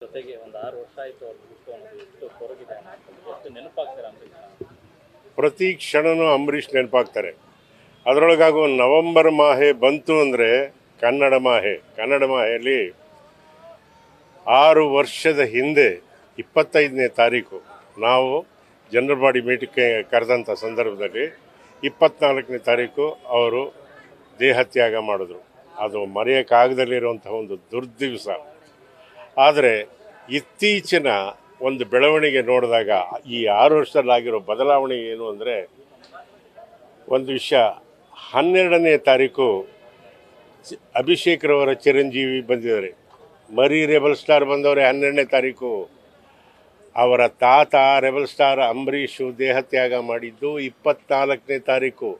ಜೊತೆಗೆ ಒಂದು 6 ವರ್ಷ ಆಯಿತು ಅವ್ರು ಬಿಟ್ಟು ಅನ್ನೋದು ಎಷ್ಟು ಕೊರಗಿದೆ, ಎಷ್ಟು ನೆನಪಾಗ್ತಾರೆ ಅಂಬರೀಷ್. ಪ್ರತಿ ಕ್ಷಣನೂ ಅಂಬರೀಷ್ ನೆನಪಾಗ್ತಾರೆ. ಅದರೊಳಗಾಗೋ ನವೆಂಬರ್ ಮಾಹೆ ಬಂತು ಅಂದರೆ ಕನ್ನಡ ಮಾಹೆಯಲ್ಲಿ 6 ವರ್ಷದ ಹಿಂದೆ 25ನೇ ತಾರೀಕು ನಾವು ಜನರಲ್ ಬಾಡಿ ಮೀಟಿಂಗ್ಗೆ ಕರೆದಂಥ ಸಂದರ್ಭದಲ್ಲಿ 24ನೇ ತಾರೀಕು ಅವರು ದೇಹತ್ಯಾಗ ಮಾಡಿದ್ರು. ಅದು ಮರೆಯೋಕ್ಕಾಗದಲ್ಲಿರುವಂತಹ ಒಂದು ದುರ್ದಿವಸ. ಆದರೆ ಇತ್ತೀಚಿನ ಒಂದು ಬೆಳವಣಿಗೆ ನೋಡಿದಾಗ ಈ 6 ವರ್ಷದಲ್ಲಾಗಿರೋ ಬದಲಾವಣೆ ಏನು ಅಂದರೆ, ಒಂದು ವಿಷಯ, 12ನೇ ತಾರೀಕು ಅಭಿಷೇಕ್ರವರ ಚಿರಂಜೀವಿ ಬಂದಿದ್ದಾರೆ. ಮರಿ ರೆಬಲ್ ಸ್ಟಾರ್ ಬಂದವರೇ 12ನೇ ತಾರೀಕು. ಅವರ ತಾತ ರೆಬಲ್ ಸ್ಟಾರ್ ಅಂಬರೀಷು ದೇಹತ್ಯಾಗ ಮಾಡಿದ್ದು 24ನೇ ತಾರೀಕು.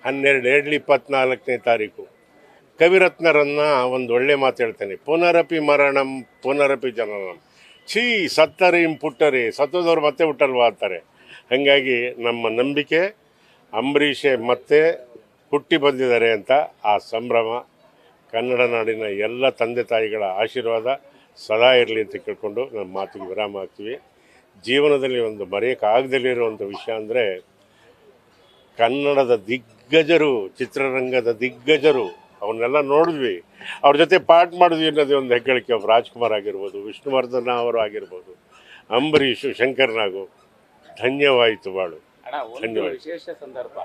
12/24ನೇ ತಾರೀಕು. ಕವಿರತ್ನರನ್ನು ಒಂದು ಒಳ್ಳೆ ಮಾತು ಹೇಳ್ತಾನೆ, ಪುನರಪಿ ಮರಣಂ ಪುನರಪಿ ಜನನಂ. ಸತ್ತರೆ ಪುಟ್ಟರೆ, ಸತ್ತೋದವ್ರು ಮತ್ತೆ ಹುಟ್ಟಲ್ವಾ ಅಂತಾರೆ. ಹಾಗಾಗಿ ನಮ್ಮ ನಂಬಿಕೆ ಅಂಬರೀಷೆ ಮತ್ತೆ ಹುಟ್ಟಿ ಬಂದಿದ್ದಾರೆ ಅಂತ ಆ ಸಂಭ್ರಮ. ಕನ್ನಡ ನಾಡಿನ ಎಲ್ಲ ತಂದೆ ತಾಯಿಗಳ ಆಶೀರ್ವಾದ ಸದಾ ಇರಲಿ ಅಂತ ಕೇಳ್ಕೊಂಡು ನಮ್ಮ ಮಾತಿಗೆ ವಿರಾಮ ಹಾಕ್ತೀವಿ. ಜೀವನದಲ್ಲಿ ಒಂದು ಮರೆಯೋಕ್ಕಾಗದಲ್ಲಿರುವಂಥ ವಿಷಯ ಅಂದರೆ, ಕನ್ನಡದ ದಿಗ್ಗಜರು, ಚಿತ್ರರಂಗದ ದಿಗ್ಗಜರು, ಅವನ್ನೆಲ್ಲ ನೋಡಿದ್ವಿ, ಅವ್ರ ಜೊತೆ ಪಾಠ ಮಾಡಿದ್ವಿ ಅನ್ನೋದೇ ಒಂದು ಹೆಗ್ಗಳಿಕೆ. ಒಬ್ಬ ರಾಜ್ಕುಮಾರ್ ಆಗಿರ್ಬೋದು, ವಿಷ್ಣುವರ್ಧನ ಅವರು ಆಗಿರ್ಬೋದು, ಅಂಬರೀಷು, ಶಂಕರ್ನಾಗು. ಧನ್ಯವಾಯಿತು ಬಾಳು. ವಿಶೇಷ ಸಂದರ್ಭ,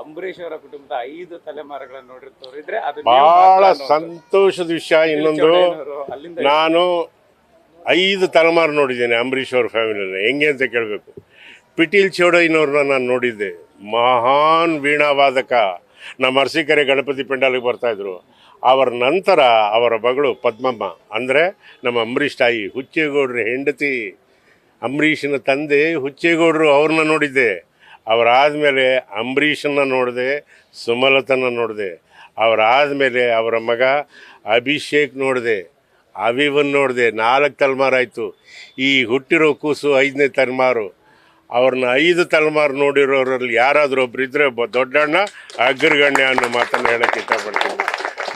ಅಂಬರೀಷ್ ಅವರ ಕುಟುಂಬದ 5 ತಲೆಮಾರುಗಳನ್ನು ನೋಡಿರ್ತಾರೆ. ಬಹಳ ಸಂತೋಷದ ವಿಷಯ. ಇನ್ನೊಂದು, ನಾನು 5 ತಲೆಮಾರು ನೋಡಿದ್ದೇನೆ ಅಂಬರೀಷ್ ಅವ್ರ ಫ್ಯಾಮಿಲಿನ. ಹೆಂಗೆ ಅಂತ ಕೇಳಬೇಕು. ಪಿಟೀಲ್ ಚೌಡಯ್ಯನವ್ರನ್ನ ನಾನು ನೋಡಿದ್ದೆ, ಮಹಾನ್ ವೀಣಾವಾದಕ. ನಮ್ಮ ಅರಸೀಕೆರೆ ಗಣಪತಿ ಪೆಂಡಾಲಿಗೆ ಬರ್ತಾಯಿದ್ರು. ಅವರ ನಂತರ ಅವರ ಮಗಳು ಪದ್ಮಮ್ಮ, ಅಂದರೆ ನಮ್ಮ ಅಂಬರೀಷ್ ತಾಯಿ, ಹುಚ್ಚೇಗೌಡ್ರ ಹೆಂಡತಿ, ಅಂಬರೀಷನ ತಂದೆ ಹುಚ್ಚೇಗೌಡರು, ಅವ್ರನ್ನ ನೋಡಿದ್ದೆ. ಅವರಾದಮೇಲೆ ಅಂಬರೀಷನ್ನ ನೋಡಿದೆ, ಸುಮಲತನ ನೋಡಿದೆ. ಅವರಾದಮೇಲೆ ಅವರ ಮಗ ಅಭಿಷೇಕ್ ನೋಡಿದೆ, ಅವಿವನ್ ನೋಡಿದೆ. 4 ತಲೆಮಾರಾಯಿತು. ಈ ಹುಟ್ಟಿರೋ ಕೂಸು 5ನೇ ತಲೆಮಾರು. ಅವ್ರನ್ನ 5 ತಲೆಮಾರು ನೋಡಿರೋರಲ್ಲಿ ಯಾರಾದರೂ ಒಬ್ರು ಇದ್ದರೆ ದೊಡ್ಡಣ್ಣ, ಅಗ್ರಗಣ್ಯ ಅನ್ನೋ ಮಾತನ್ನು ಹೇಳೋಕ್ಕೆ ಇಷ್ಟಪಡ್ತೀನಿ.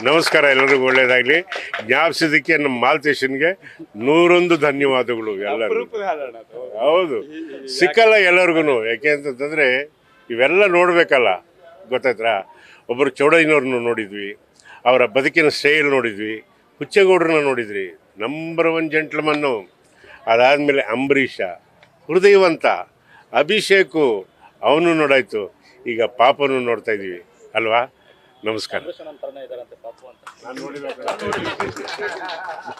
ನಮಸ್ಕಾರ, ಎಲ್ಲರಿಗೂ ಒಳ್ಳೆಯದಾಗಲಿ. ಜ್ಞಾಪಿಸಿದ್ದಕ್ಕೆ ನಮ್ಮ ಮಾಲ್ತೇಶನ್ಗೆ 101 ಧನ್ಯವಾದಗಳು. ಎಲ್ಲರೂ ಹೌದು, ಸಿಕ್ಕಲ್ಲ ಎಲ್ಲರಿಗೂ. ಯಾಕೆ ಅಂತಂದರೆ ಇವೆಲ್ಲ ನೋಡಬೇಕಲ್ಲ, ಗೊತ್ತಾಯ್ತಾ. ಒಬ್ಬರು ಚೌಡಯ್ಯನವ್ರನ್ನ ನೋಡಿದ್ವಿ, ಅವರ ಬದುಕಿನ ಸ್ಟೈಲ್ ನೋಡಿದ್ವಿ, ಹುಚ್ಚೇಗೌಡ್ರನ್ನ ನೋಡಿದ್ವಿ, ನಂಬರ್ 1 ಜೆಂಟ್ಲ್ಮನ್ನು. ಅದಾದಮೇಲೆ ಅಂಬರೀಷ ಹೃದಯವಂತ, ಅಭಿಷೇಕು ಅವನು ನೋಡಾಯ್ತು, ಈಗ ಪಾಪನೂ ನೋಡ್ತಾ ಇದ್ದೀವಿ ಅಲ್ವಾ. ನಮಸ್ಕಾರ. ನಂತರ ಇದಾರಂತೆ ಪಾಪು ಅಂತ ನಾನು ನೋಡಿದ